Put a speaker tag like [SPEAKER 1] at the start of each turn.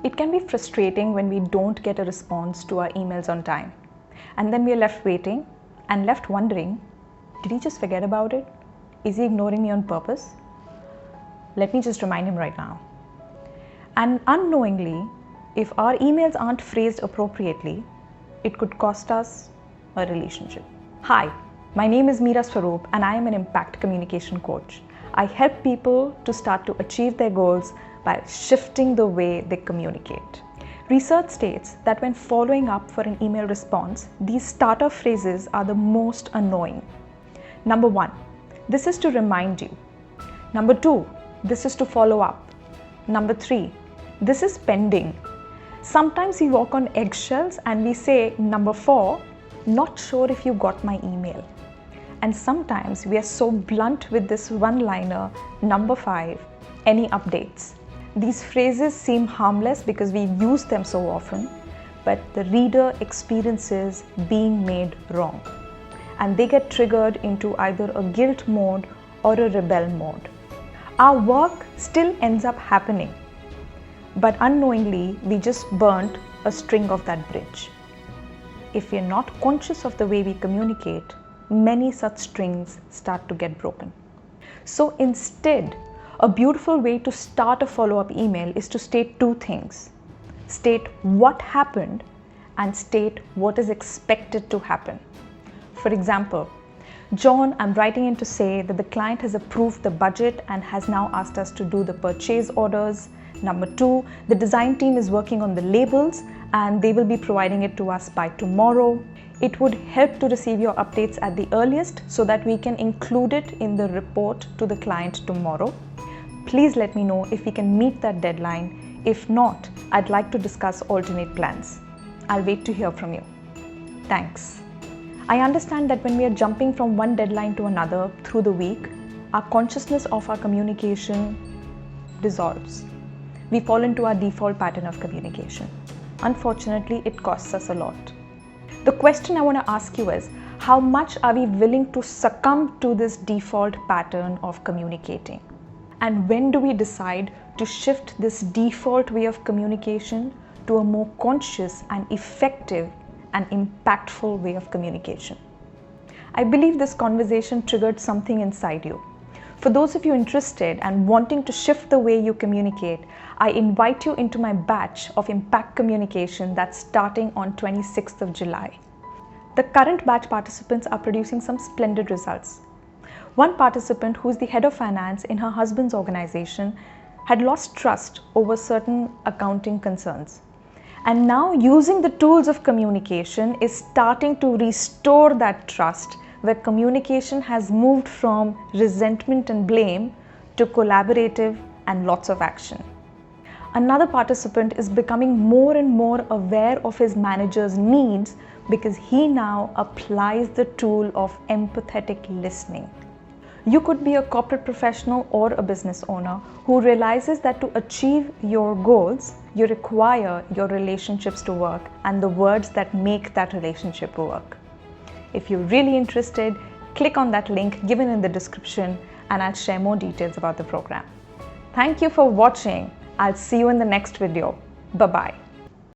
[SPEAKER 1] It can be frustrating when we don't get a response to our emails on time. And then we are left waiting and left wondering, did he just forget about it? Is he ignoring me on purpose? Let me just remind him right now. And unknowingly, if our emails aren't phrased appropriately, it could cost us a relationship. Hi, my name is Meera Swaroop and I am an impact communication coach. I help people to start to achieve their goals by shifting the way they communicate. Research states that when following up for an email response, these starter phrases are the most annoying. Number 1, this is to remind you. Number 2, this is to follow up. Number 3, this is pending. Sometimes we walk on eggshells and we say, number 4, not sure if you got my email. And sometimes we are so blunt with this one-liner, number 5, any updates. These phrases seem harmless because we use them so often, but the reader experiences being made wrong. And they get triggered into either a guilt mode or a rebel mode. Our work still ends up happening, but unknowingly we just burnt a string of that bridge. If we are not conscious of the way we communicate, many such strings start to get broken. So instead, a beautiful way to start a follow-up email is to state 2 things. State what happened and state what is expected to happen. For example, John, I'm writing in to say that the client has approved the budget and has now asked us to do the purchase orders. Number 2, the design team is working on the labels and they will be providing it to us by tomorrow. It would help to receive your updates at the earliest so that we can include it in the report to the client tomorrow. Please let me know if we can meet that deadline. If not, I'd like to discuss alternate plans. I'll wait to hear from you. Thanks. I understand that when we are jumping from one deadline to another through the week, our consciousness of our communication dissolves. We fall into our default pattern of communication. Unfortunately, it costs us a lot. The question I want to ask you is, how much are we willing to succumb to this default pattern of communicating? And when do we decide to shift this default way of communication to a more conscious and effective and impactful way of communication? I believe this conversation triggered something inside you. For those of you interested and wanting to shift the way you communicate, I invite you into my batch of Impact Communication that's starting on 26th of July. The current batch participants are producing some splendid results. One participant, who is the head of finance in her husband's organization, had lost trust over certain accounting concerns. And now, using the tools of communication, is starting to restore that trust, where communication has moved from resentment and blame to collaborative and lots of action. Another participant is becoming more and more aware of his manager's needs because he now applies the tool of empathetic listening. You could be a corporate professional or a business owner who realizes that to achieve your goals, you require your relationships to work and the words that make that relationship work. If you're really interested, click on that link given in the description and I'll share more details about the program. Thank you for watching. I'll see you in the next video. Bye-bye.